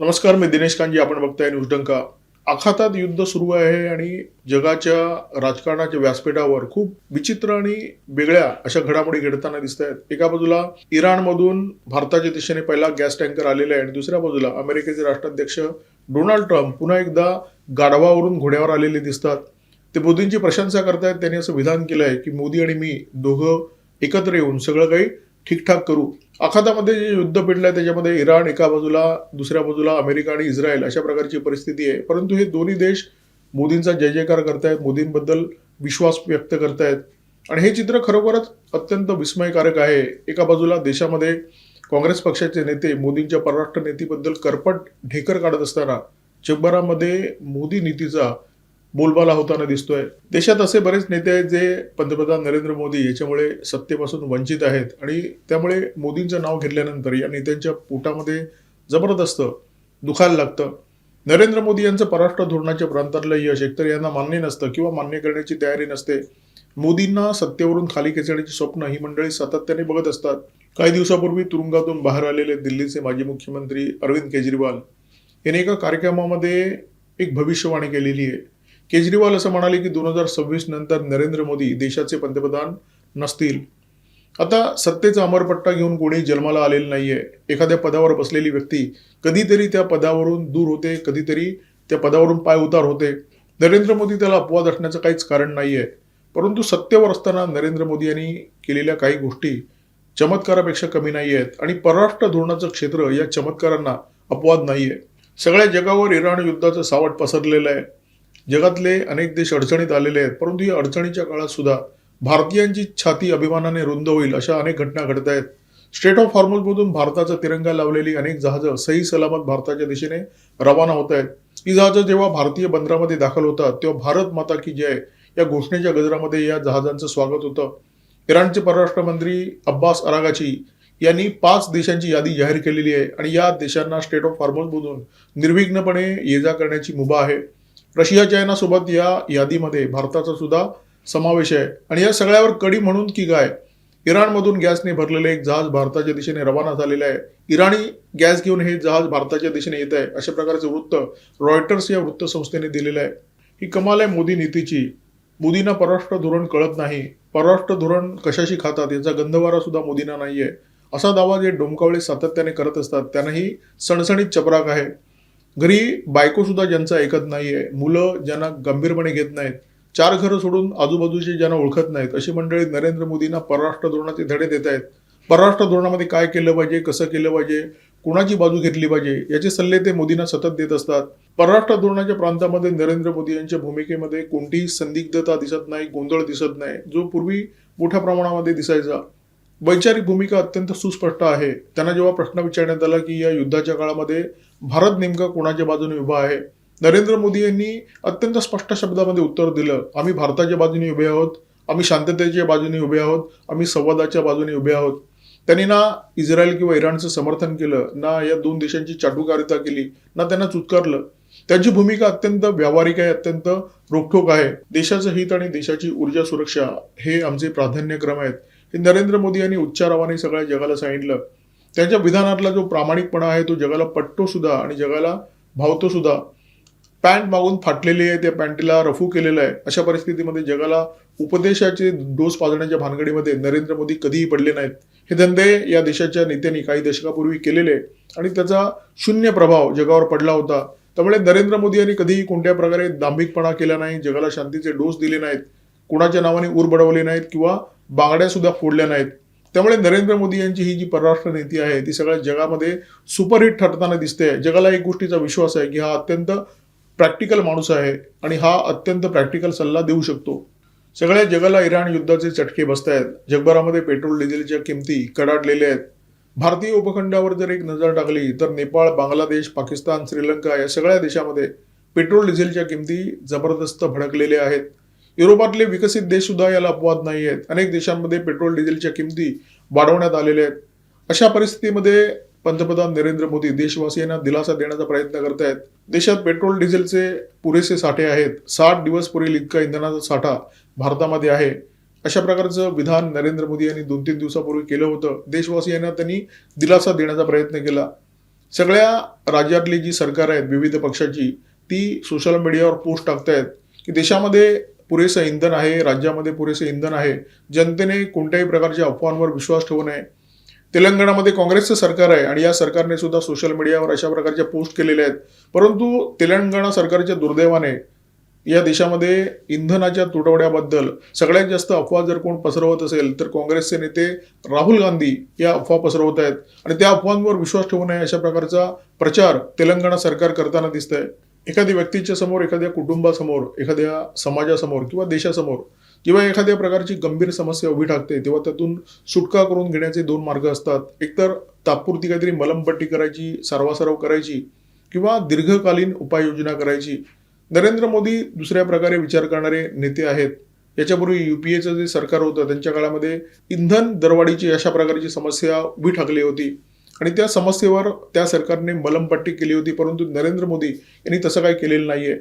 नमस्कार, मी दिनेश कांजी. आपण बघताय न्यूजडंका. आखातात युद्ध सुरू आहे आणि जगाच्या राजकारणाच्या व्यासपीठावर खूप विचित्र आणि वेगळ्या अशा घडामोडी घडताना दिसत आहेत. एका बाजूला इराणमधून भारताच्या दिशेने पहिला गॅस टँकर आलेला आहे आणि दुसऱ्या बाजूला अमेरिकेचे राष्ट्राध्यक्ष डोनाल्ड ट्रम्प पुन्हा एकदा गाढवावरून घोड्यावर आलेले दिसतात. ते मोदींची प्रशंसा करतायत. त्यांनी असं विधान केलं आहे की मोदी आणि मी दोघं एकत्र येऊन सगळं काही ठीकठाक करू. आखातामध्ये जे युद्ध पेटलंय त्याच्यामध्ये इराण एका बाजूला, दुसऱ्या बाजूला अमेरिका आणि इस्रायल अशा प्रकारची परिस्थिती आहे. परंतु हे दोन्ही देश मोदींचा जय जयकार करतायत, मोदींबद्दल विश्वास व्यक्त करतायत आणि हे चित्र खरोखरच अत्यंत विस्मयकारक आहे. एका बाजूला देशामध्ये काँग्रेस पक्षाचे नेते मोदींच्या परराष्ट्र नीतीबद्दल करपट ढेकर काढत असताना जगभरामध्ये मोदी नीतीचा बोलबाला होताना दिसतोय. देशात असे बरेच नेते आहेत जे पंतप्रधान नरेंद्र मोदी याच्यामुळे सत्तेपासून वंचित आहेत आणि त्यामुळे मोदींचं नाव घेतल्यानंतर या नेत्यांच्या पोटामध्ये जबरदस्त दुखायला लागतं. नरेंद्र मोदी यांचं परराष्ट्र धोरणाच्या प्रांतातलं यश एकतर यांना मान्य नसतं किंवा मान्य करण्याची तयारी नसते. मोदींना सत्तेवरून खाली खेचण्याची स्वप्न ही मंडळी सातत्याने बघत असतात. काही दिवसापूर्वी तुरुंगातून बाहेर आलेले दिल्लीचे माजी मुख्यमंत्री अरविंद केजरीवाल यांनी एका कार्यक्रमामध्ये एक भविष्यवाणी केलेली आहे. केजरीवाल असं म्हणाले की 2026 नंतर नरेंद्र मोदी देशाचे पंतप्रधान नसतील. आता सत्तेचा अमरपट्टा घेऊन कोणी जन्माला आलेलं नाहीये. एखाद्या पदावर बसलेली व्यक्ती कधीतरी त्या पदावरून दूर होते, कधीतरी त्या पदावरून पाय उतार होते. नरेंद्र मोदी त्याला अपवाद असण्याचं काहीच कारण नाहीये. परंतु सत्तेवर असताना नरेंद्र मोदी यांनी केलेल्या काही गोष्टी चमत्कारापेक्षा कमी नाही आहेत आणि परराष्ट्र धोरणाचं क्षेत्र या चमत्कारांना अपवाद नाहीये. सगळ्या जगावर इराण युद्धाचं सावट पसरलेलं आहे. जगातले अनेक देश अडचणीत आलेले आहेत. परंतु या अडचणीच्या काळात सुद्धा भारतीयांची छाती अभिमानाने रुंद होईल अशा अनेक घटना घडत आहेत. स्ट्रेट ऑफ हॉर्मुझमधून भारताचा तिरंगा लावलेली अनेक जहाजं सही सलामत भारताच्या दिशेने रवाना होत आहेत. ही जहाजं जेव्हा भारतीय बंदरामध्ये दाखल होतात तेव्हा भारत माता की जय या घोषणेच्या गजरामध्ये या जहाजांचं स्वागत होतं. इराणचे परराष्ट्र मंत्री अब्बास अरागाची यांनी 5 देशांची यादी जाहीर केलेली आहे आणि या देशांना स्ट्रेट ऑफ हॉर्मुझमधून निर्विघ्नपणे ये जा करण्याची मुभा आहे. रशिया, चायना सोबत या यादीमध्ये भारताचा सुद्धा समावेश आहे आणि या सगळ्यावर कडी म्हणून की काय, इराणमधून गॅसने भरलेले एक जहाज भारताच्या दिशेने रवाना झालेलं आहे. इराणी गॅस घेऊन हे जहाज भारताच्या दिशेने येत आहे अशा प्रकारचे वृत्त रॉयटर्स या वृत्तसंस्थेने दिलेलं आहे. ही कमाल आहे मोदी नीतीची. मोदींना परराष्ट्र धोरण कळत नाही. परराष्ट्र धोरण कशाशी खातात याचा गंधवारा सुद्धा मोदींना नाहीये असा दावा जे डोमकावळे सातत्याने करत असतात त्यांनाही सणसणीत चपराक आहे. घरी बायको सुद्धा ज्यांचं ऐकत नाहीये, मुलं ज्यांना गंभीरपणे घेत नाहीत, 4 घरं सोडून आजूबाजूचे ज्यांना ओळखत नाहीत अशी मंडळी नरेंद्र मोदींना परराष्ट्र धोरणाचे धडे देत आहेत. परराष्ट्र धोरणामध्ये काय केलं पाहिजे, कसं केलं पाहिजे, कुणाची बाजू घेतली पाहिजे याचे सल्ले ते मोदींना सतत देत असतात. परराष्ट्र धोरणाच्या प्रांतामध्ये नरेंद्र मोदी यांच्या भूमिकेमध्ये कोणतीही संदिग्धता दिसत नाही, गोंधळ दिसत नाही, जो पूर्वी मोठ्या प्रमाणामध्ये दिसायचा. वैचारिक भूमिका अत्यंत सुस्पष्ट आहे. त्यांना जेव्हा प्रश्न विचारण्यात आला की या युद्धाच्या काळामध्ये भारत नेमका कोणाच्या बाजूने उभा आहे, नरेंद्र मोदी यांनी अत्यंत स्पष्ट शब्दामध्ये उत्तर दिलं, आम्ही भारताच्या बाजूने उभे आहोत, आम्ही शांततेच्या बाजूने उभे आहोत, आम्ही संवादाच्या बाजूने उभे आहोत. त्यांनी ना इस्रायल किंवा इराणचं समर्थन केलं, ना या 2 देशांची चाटुकारिता केली, ना त्यांना चुतकारलं. त्यांची भूमिका अत्यंत व्यावहारिक आहे, अत्यंत रोखठोक आहे. देशाचं हित आणि देशाची ऊर्जा सुरक्षा हे आमचे प्राधान्यक्रम आहेत हे नरेंद्र मोदी यांनी उच्चारावाने सगळ्या जगाला सांगितलं. त्यांच्या विधानातला जो प्रामाणिकपणा आहे तो जगाला पटतो सुद्धा आणि जगाला भावतो सुद्धा. पॅन्ट मागून फाटलेली आहे, त्या पॅन्टीला रफू केलेलं आहे. अशा परिस्थितीमध्ये जगाला उपदेशाचे डोस पाजण्याच्या भानगडीमध्ये नरेंद्र मोदी कधीही पडले नाहीत. हे धंदे या देशाच्या नेत्यांनी काही दशकापूर्वी केलेले आणि त्याचा शून्य प्रभाव जगावर पडला होता. त्यामुळे नरेंद्र मोदी यांनी कधीही कोणत्या प्रकारे दांभिकपणा केला नाही, जगाला शांतीचे डोस दिले नाहीत, कुणाच्या नावाने ऊर बडवले नाहीत किंवा बांगड्या सुद्धा फोडल्या नाहीत. त्यामुळे नरेंद्र मोदी यांची ही जी परराष्ट्र नीती आहे ती सगळ्या जगामध्ये सुपरहिट ठरताना दिसते. जगाला एक गोष्टीचा विश्वास आहे की हा अत्यंत प्रॅक्टिकल माणूस आहे आणि हा अत्यंत प्रॅक्टिकल सल्ला देऊ शकतो. सगळ्या जगाला इराण युद्धाचे चटके बसत आहेत. जगभरामध्ये पेट्रोल डिझेलच्या किमती कडाडलेल्या आहेत. भारतीय उपखंडावर जर एक नजर टाकली तर नेपाळ, बांगलादेश, पाकिस्तान, श्रीलंका या सगळ्या देशामध्ये पेट्रोल डिझेलच्या किमती जबरदस्त भडकलेल्या आहेत. युरोपातले विकसित देश सुद्धा याला अपवाद नाही आहेत. अनेक देशांमध्ये पेट्रोल डिझेलच्या किमती वाढवण्यात आलेल्या आहेत. अशा परिस्थितीमध्ये पंतप्रधान नरेंद्र मोदी देशवासियांना दिलासा देण्याचा प्रयत्न करत आहेत. देशात पेट्रोल डिझेलचे पुरेसे साठे आहेत. 60 दिवस पुरेल इतका इंधनाचा साठा भारतामध्ये आहे. अशा प्रकारचं विधान नरेंद्र मोदी यांनी 2-3 दिवसापूर्वी केलं होतं. देशवासियांना त्यांनी दिलासा देण्याचा प्रयत्न केला. सगळ्या राज्यातली जी सरकार आहेत विविध पक्षाची, ती सोशल मीडियावर पोस्ट टाकतायत की देशामध्ये पुरेसं इंधन आहे, राज्यामध्ये पुरेसं इंधन आहे, जनतेने कोणत्याही प्रकारच्या अफवांवर विश्वास ठेवू नये. तेलंगणामध्ये काँग्रेसचं सरकार आहे आणि या सरकारने सुद्धा सोशल मीडियावर अशा प्रकारच्या पोस्ट केलेल्या आहेत. परंतु तेलंगणा सरकारच्या दुर्दैवाने या देशामध्ये इंधनाच्या तुटवड्याबद्दल सगळ्यात जास्त अफवा जर कोण पसरवत असेल तर काँग्रेसचे नेते राहुल गांधी या अफवा पसरवत आहेत आणि त्या अफवांवर विश्वास ठेवू नये अशा प्रकारचा प्रचार तेलंगणा सरकार करताना दिसतंय. एखाद्या व्यक्तीच्या समोर, एखाद्या कुटुंबासमोर, एखाद्या समाजासमोर किंवा देशासमोर जेव्हा एखाद्या प्रकारची गंभीर समस्या उभी ठाकते तेव्हा त्यातून सुटका करून घेण्याचे दोन मार्ग असतात. एकतर तात्पुरती काहीतरी मलमपट्टी करायची, सारवासारव करायची किंवा दीर्घकालीन उपाययोजना करायची. नरेंद्र मोदी दुसऱ्या प्रकारे विचार करणारे नेते आहेत. याच्यापूर्वी युपीएचं जे सरकार होतं त्यांच्या काळामध्ये इंधन दरवाढीची अशा प्रकारची समस्या उभी ठाकली होती आणि त्या समस्येवर त्या सरकारने मलमपट्टी केली होती. परंतु नरेंद्र मोदी यांनी तसं काही केलेलं नाहीये.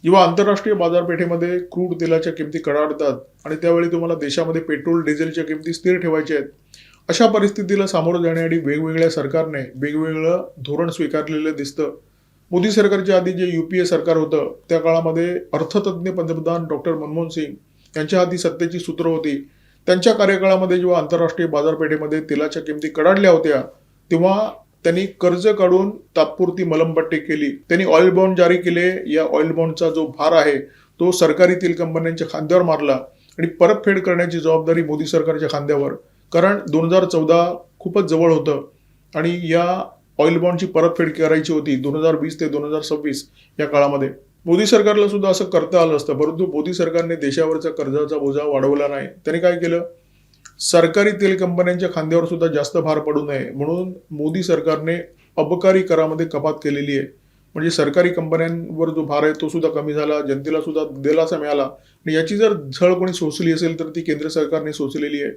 जेव्हा आंतरराष्ट्रीय बाजारपेठेमध्ये क्रूड तेलाच्या किमती कडाडतात आणि त्यावेळी तुम्हाला देशामध्ये पेट्रोल डिझेलच्या किमती स्थिर ठेवायच्या आहेत, अशा परिस्थितीला सामोरं जाण्यासाठी वेगवेगळ्या सरकारने वेगवेगळं धोरण स्वीकारलेलं दिसतं. मोदी सरकारच्या आधी जे युपीए सरकार होतं त्या काळामध्ये अर्थतज्ञ पंतप्रधान डॉक्टर मनमोहन सिंग यांच्या हाती सत्तेची सूत्र होती. त्यांच्या कार्यकाळामध्ये जेव्हा आंतरराष्ट्रीय बाजारपेठेमध्ये तेलाच्या किमती कडाडल्या होत्या तेव्हा त्यांनी कर्ज काढून तात्पुरती मलमपट्टी केली. त्यांनी ऑइल बॉन्ड जारी केले. या ऑइल बॉन्डचा जो भार आहे तो सरकारी तेल कंपन्यांच्या खांद्यावर मारला आणि परतफेड करण्याची जबाबदारी मोदी सरकारच्या खांद्यावर. कारण 2014 खूपच जवळ होतं आणि या ऑइल बॉन्डची परतफेड करायची होती 2020 ते 2026 या काळामध्ये. मोदी सरकारला सुद्धा असं करता आलं असतं, परंतु मोदी सरकारने देशावरचा कर्जाचा बोजा वाढवला नाही. त्यांनी काय केलं, सरकारी तेल कंपन्यांच्या खांद्यावर सुद्धा जास्त भार पडू नये म्हणून मोदी सरकारने अबकारी करामध्ये कपात केलेली आहे. म्हणजे सरकारी कंपन्यांवर जो भार आहे तो सुद्धा कमी झाला, जनतेला सुद्धा दिलासा मिळाला. आणि याची जर झळ कोणी सोसली असेल तर ती केंद्र सरकारने सोसलेली आहे.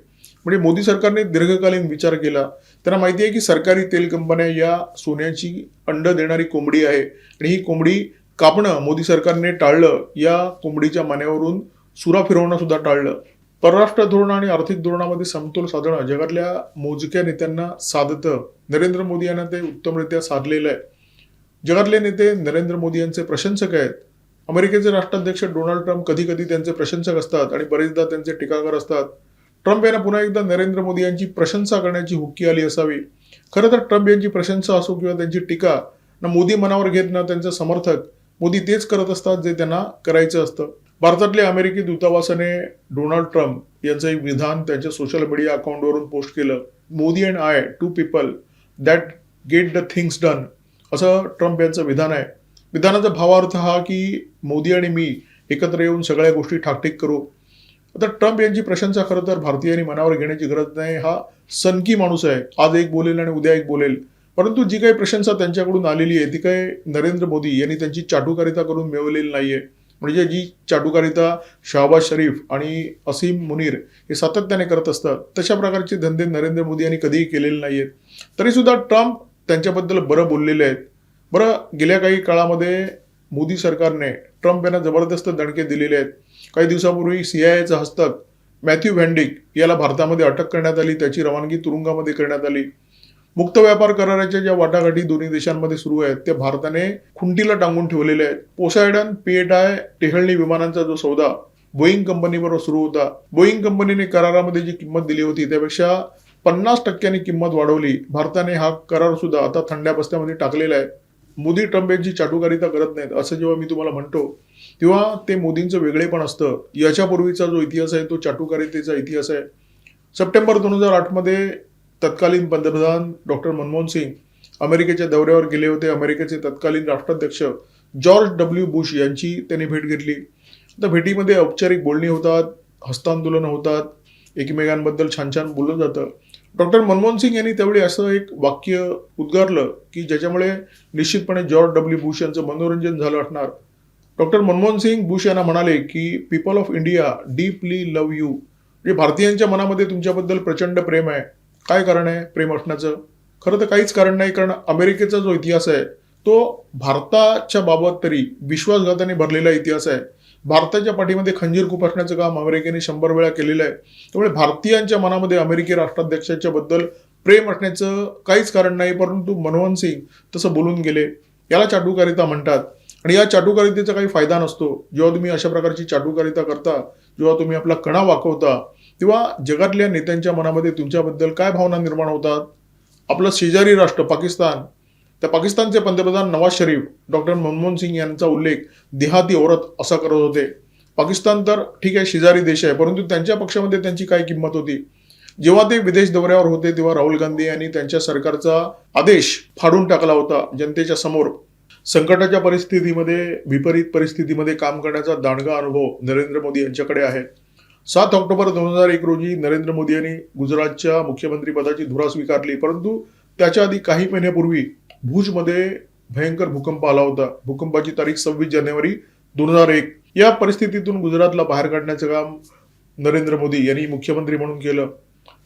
म्हणजे मोदी सरकारने दीर्घकालीन विचार केला. त्यांना माहिती आहे की सरकारी तेल कंपन्या या सोन्याची अंड देणारी कोंबडी आहे आणि ही कोंबडी कापणं मोदी सरकारने टाळलं. या कोंबडीच्या मानेवरून सुरा फिरवणं सुद्धा टाळलं. परराष्ट्र धोरण आणि आर्थिक धोरणामध्ये समतोल साधणं जगातल्या मोजक्या नेत्यांना साधतं. नरेंद्र मोदी यांना ते उत्तमरित्या साधलेलं आहे. जगातले नेते नरेंद्र मोदी यांचे प्रशंसक आहेत. अमेरिकेचे राष्ट्राध्यक्ष डोनाल्ड ट्रम्प कधी कधी त्यांचे प्रशंसक असतात आणि बरेचदा त्यांचे टीकाकार असतात. ट्रम्प यांना पुन्हा एकदा नरेंद्र मोदी यांची प्रशंसा करण्याची हुक्की आली असावी. खरं तर ट्रम्प यांची प्रशंसा असो किंवा त्यांची टीका ना मोदी मनावर घेत ना त्यांचे समर्थक, मोदी तेच करत असतात जे त्यांना करायचं असतं. भारतातल्या अमेरिकी दूतावासाने डोनाल्ड ट्रम्प यांचं एक विधान त्यांच्या सोशल मीडिया अकाउंटवरून पोस्ट केलं. Modi and I, two people that get the things done, असं ट्रम्प यांचं विधान आहे. विधानाचा भावार्थ हा की मोदी आणि मी एकत्र येऊन सगळ्या गोष्टी ठाकठीक करू. आता ट्रम्प यांची प्रशंसा खरं तर भारतीयांनी मनावर घेण्याची गरज नाही. हा सनकी माणूस आहे. आज एक बोलेल आणि उद्या एक बोलेल. परंतु जी काही प्रशंसा त्यांच्याकडून आलेली आहे ती काय नरेंद्र मोदी यांनी त्यांची चाटुकारिता करून मिळवलेली नाहीये. म्हणजे जी चाटुकारिता शहबाज शरीफ आणि असीम मुनीर हे सातत्याने करत असतात तशा प्रकारचे धंदे नरेंद्र मोदी यांनी कधीही केलेले नाहीयेत. तरी सुद्धा ट्रम्प त्यांच्याबद्दल बरं बोललेले आहेत. बरं, गेल्या काही काळामध्ये मोदी सरकारने ट्रम्प यांना जबरदस्त दणके दिलेले आहेत. काही दिवसापूर्वी सीआयएचं हस्तक मॅथ्यू व्हॅन्डिक याला भारतामध्ये अटक करण्यात आली. त्याची रवानगी तुरुंगामध्ये करण्यात आली. मुक्त व्यापार कराराच्या ज्या वाटाघाटी दोन्ही देशांमध्ये सुरू आहेत त्या भारताने खुंटीला टांगून ठेवलेल्या आहेत. पोसायडन पीएटाय टेहळणी विमानांचा जो सौदा बोईंग कंपनीबरोबर सुरू होता, बोईंग कंपनीने करारामध्ये जी किंमत दिली होती त्यापेक्षा 50% किंमत वाढवली. भारताने हा करार सुद्धा आता थंड्या बस्त्यामध्ये टाकलेला आहे. मोदी ट्रम्प यांची चाटुकारिता करत नाहीत असं जेव्हा मी तुम्हाला म्हणतो तेव्हा ते मोदींचं वेगळेपण असतं. याच्यापूर्वीचा जो इतिहास आहे तो चाटुकारितेचा इतिहास आहे. सप्टेंबर 2008 मध्ये तत्कालीन पंतप्रधान डॉक्टर मनमोहन सिंग अमेरिकेच्या दौऱ्यावर गेले होते. अमेरिकेचे तत्कालीन राष्ट्राध्यक्ष जॉर्ज डब्ल्यू बुश यांची त्यांनी भेट घेतली. त्या भेटीमध्ये औपचारिक बोलणी होतात, हस्तांदोलन होतात, एकमेकांबद्दल छान छान बोललं जातं. डॉक्टर मनमोहन सिंग यांनी त्यावेळी असं एक वाक्य उद्गारलं की ज्याच्यामुळे निश्चितपणे जॉर्ज डब्ल्यू बुश यांचं मनोरंजन झालं असणार. डॉक्टर मनमोहन सिंग बुश यांना म्हणाले की people of India deeply love you. म्हणजे भारतीयांच्या मनामध्ये तुमच्याबद्दल प्रचंड प्रेम आहे. काय कारण आहे प्रेम असण्याचं? खरं तर काहीच कारण नाही. कारण अमेरिकेचा जो इतिहास आहे तो भारताच्या बाबत तरी विश्वासघाताने भरलेला इतिहास आहे. भारताच्या पाठीमध्ये खंजीर खुपसण्याचं काम अमेरिकेने 100 वेळा केलेलं आहे. त्यामुळे भारतीयांच्या मनामध्ये अमेरिकी राष्ट्राध्यक्षाच्या बद्दल प्रेम असण्याचं काहीच कारण नाही, परंतु मनमोहन सिंग तसं बोलून गेले. याला चाटुकारिता म्हणतात. आणि या चाटुकारितेचा काही फायदा नसतो. जेव्हा तुम्ही अशा प्रकारची चाटुकारिता करता, जेव्हा तुम्ही आपला कणा वाकवता, तेव्हा जगातल्या नेत्यांच्या मनामध्ये तुमच्याबद्दल काय भावना निर्माण होतात. आपलं शेजारी राष्ट्र पाकिस्तान, त्या पाकिस्तानचे पंतप्रधान नवाज शरीफ डॉक्टर मनमोहन सिंग यांचा उल्लेख देहाती औरत असा करत होते. पाकिस्तान तर ठीक आहे शेजारी देश आहे, परंतु त्यांच्या पक्षामध्ये त्यांची काय किंमत होती. जेव्हा ते विदेश दौऱ्यावर होते तेव्हा राहुल गांधी यांनी त्यांच्या सरकारचा आदेश फाडून टाकला होता जनतेच्या समोर. संकटाच्या परिस्थितीमध्ये, विपरीत परिस्थितीमध्ये काम करण्याचा दांडगा अनुभव नरेंद्र मोदी यांच्याकडे आहे. 7 ऑक्टोबर 2001 रोजी नरेंद्र मोदी यांनी गुजरातच्या मुख्यमंत्रीपदाची धुरा स्वीकारली, परंतु त्याच्या आधी काही महिन्यापूर्वी भुजमध्ये भयंकर भूकंप आला होता. भूकंपाची तारीख 26 जानेवारी 2001. या परिस्थितीतून गुजरातला बाहेर काढण्याचं काम नरेंद्र मोदी यांनी मुख्यमंत्री म्हणून केलं.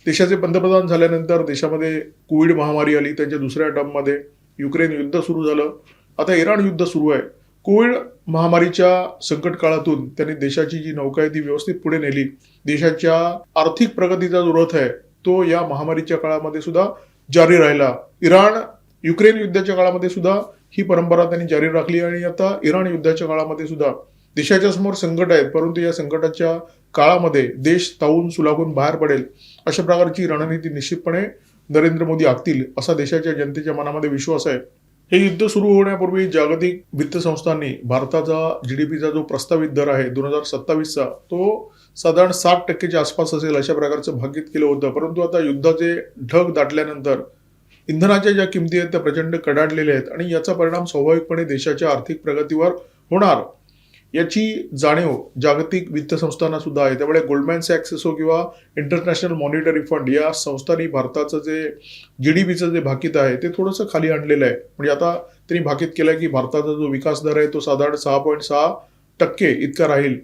देशाचे पंतप्रधान झाल्यानंतर देशामध्ये कोविड महामारी आली. त्यांच्या दुसऱ्या टर्ममध्ये युक्रेन युद्ध सुरू झालं. आता इराण युद्ध सुरू आहे. कोविड महामारीच्या संकट काळातून त्यांनी देशाची जी नौका आहे ती व्यवस्थित पुढे नेली. देशाच्या आर्थिक प्रगतीचा जो रथ आहे तो या महामारीच्या काळामध्ये सुद्धा जारी राहिला. इराण युक्रेन युद्धाच्या काळामध्ये सुद्धा ही परंपरा त्यांनी जारी राखली आणि आता इराण युद्धाच्या काळामध्ये सुद्धा देशाच्या समोर संकट आहेत, परंतु या संकटाच्या काळामध्ये देश तावून सुलाखून बाहेर पडेल अशा प्रकारची रणनीती निश्चितपणे नरेंद्र मोदी आखतील असा देशाच्या जनतेच्या मनामध्ये विश्वास आहे. हे युद्ध सुरू होण्यापूर्वी जागतिक वित्त संस्थांनी भारताचा जीडीपीचा जो प्रस्तावित दर आहे 2027चा तो साधारण 60% आसपास असेल अशा प्रकारचं भाकीत केलं होतं. परंतु आता युद्धाचे ढग दाटल्यानंतर इंधनाच्या ज्या किमती आहेत त्या प्रचंड कडाडलेल्या आहेत आणि याचा परिणाम स्वाभाविकपणे देशाच्या आर्थिक प्रगतीवर होणार याची जाणीव जागतिक वित्त संस्थांना सुद्धा आहे. त्यामुळे गोल्डमॅन सॅक्स असो किंवा इंटरनॅशनल मॉनिटरी फंड या संस्थांनी भारताचं जे जीडीपीचं जे भाकीत आहे ते थोडंसं खाली आणलेलं आहे. म्हणजे आता त्यांनी भाकीत केलं आहे की भारताचा जो विकास दर आहे तो साधारण 6.6% इतका राहील.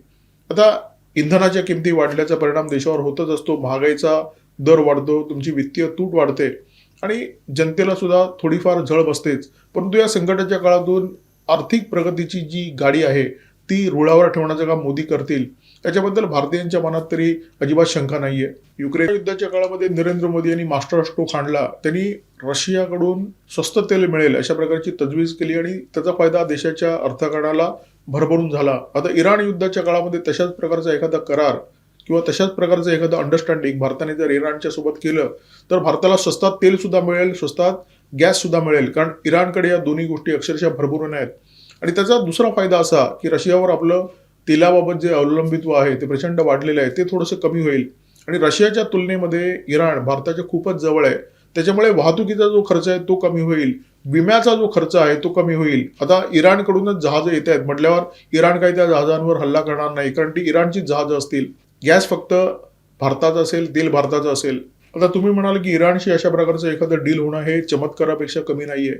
आता इंधनाच्या किमती वाढल्याचा परिणाम देशावर होतच असतो. महागाईचा दर वाढतो, तुमची वित्तीय तूट वाढते आणि जनतेला सुद्धा थोडीफार झळ बसतेच. परंतु या संकटाच्या काळातून आर्थिक प्रगतीची जी गाडी आहे ती रुळावर ठेवण्याचं काम मोदी करतील त्याच्याबद्दल भारतीयांच्या मनात तरी अजिबात शंका नाहीये. युक्रेन युद्धाच्या काळामध्ये नरेंद्र मोदी यांनी मास्टर स्ट्रोक हाणला. त्यांनी रशियाकडून स्वस्त तेल मिळेल अशा प्रकारची तजवीज केली आणि त्याचा फायदा देशाच्या अर्थकारणाला भरभरून झाला. आता इराण युद्धाच्या काळामध्ये तशाच प्रकारचा एखादा करार किंवा तशाच प्रकारचं एखादं अंडरस्टँडिंग भारताने जर इराणच्या सोबत केलं तर भारताला स्वस्तात तेल सुद्धा मिळेल, स्वस्तात गॅस सुद्धा मिळेल. कारण इराणकडे या दोन्ही गोष्टी अक्षरशः भरभरून आहेत. आणि त्याचा दुसरा फायदा असा की रशियावर आपलं तेलाबाबत जे अवलंबित्व आहे ते प्रचंड वाढलेलं आहे ते थोडंसं कमी होईल. आणि रशियाच्या तुलनेमध्ये इराण भारताच्या खूपच जवळ आहे, त्याच्यामुळे वाहतुकीचा जो खर्च आहे तो कमी होईल, विम्याचा जो खर्च आहे तो कमी होईल. आता इराणकडूनच जहाजं येत आहेत म्हटल्यावर इराण काही त्या जहाजांवर हल्ला करणार नाही, कारण ती इराणची जहाजं असतील. गॅस फक्त भारताचा असेल, तेल भारताचं असेल. आता तुम्ही म्हणाल की इराणशी अशा प्रकारचं एखादं डील होणं हे चमत्कारापेक्षा कमी नाहीये,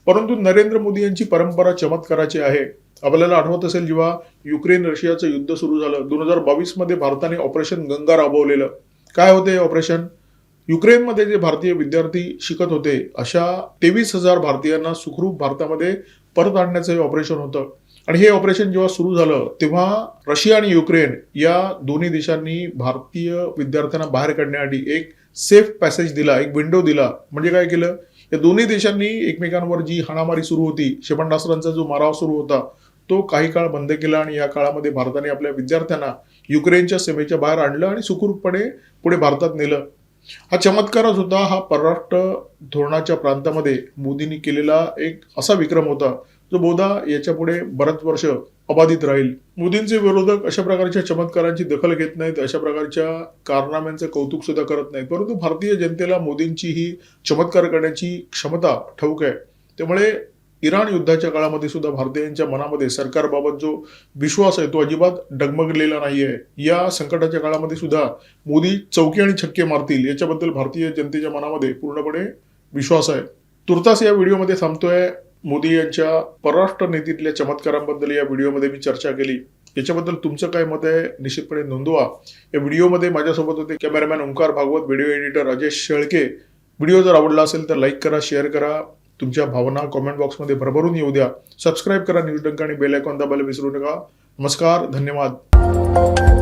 परंतु नरेंद्र मोदी यांची परंपरा चमत्काराची आहे. आपल्याला आठवत असेल जेव्हा युक्रेन रशियाचं युद्ध सुरू झालं 2022 मध्ये भारताने ऑपरेशन गंगा राबवलेलं. काय होते ऑपरेशन? युक्रेनमध्ये जे भारतीय विद्यार्थी शिकत होते अशा 23,000 भारतीयांना सुखरूप भारतामध्ये परत आणण्याचं हे ऑपरेशन होतं. आणि हे ऑपरेशन जेव्हा सुरू झालं तेव्हा रशिया आणि युक्रेन या दोन्ही देशांनी भारतीय विद्यार्थ्यांना बाहेर काढण्यासाठी एक सेफ पॅसेज दिला, एक विंडो दिला. म्हणजे काय केलं, या दोन्ही देशांनी एकमेकांवर जी हाणामारी सुरू होती, क्षेपणास्त्रांचा जो माराव सुरू होता तो काही काळ बंद केला आणि या काळामध्ये भारताने आपल्या विद्यार्थ्यांना युक्रेनच्या सीमेच्या बाहेर आणलं आणि सुखरूपपणे पुढे भारतात नेलं. हा चमत्कारच होता. हा परराष्ट्र धोरणाच्या प्रांतामध्ये मोदींनी केलेला एक असा विक्रम होता जो बहुधा याच्या पुढे बरेच वर्ष अबाधित राहील. मोदींचे विरोधक अशा प्रकारच्या चमत्कारांची दखल घेत नाहीत, अशा प्रकारच्या कारनाम्यांचं कौतुक सुद्धा करत नाहीत, परंतु भारतीय जनतेला मोदींची ही चमत्कार करण्याची क्षमता ठाऊक आहे. त्यामुळे इराण युद्धाच्या काळामध्ये सुद्धा भारतीयांच्या मनामध्ये सरकारबाबत जो विश्वास आहे तो अजिबात डगमगलेला नाहीये. या संकटाच्या काळामध्ये सुद्धा मोदी चौके आणि छक्के मारतील याच्याबद्दल भारतीय जनतेच्या मनामध्ये पूर्णपणे विश्वास आहे. तुर्तास या व्हिडिओमध्ये थांबतोय. मोदी यांच्या परराष्ट्र नीतीतल्या चमत्कारांबद्दल या व्हिडिओमध्ये मी चर्चा केली. याच्याबद्दल तुमचं काय मत आहे निश्चितपणे नोंदवा. या व्हिडिओमध्ये माझ्यासोबत होते cameraman Omkar Bhagwat, video editor Ajay Shelke. Video जर आवडला असेल तर लाईक करा, शेअर करा, तुमच्या भावना कॉमेंट बॉक्समध्ये भरभरून येऊ द्या. सबस्क्राईब करा न्यूज डंका आणि बेल आयकॉन दाबायला विसरू नका. नमस्कार, धन्यवाद.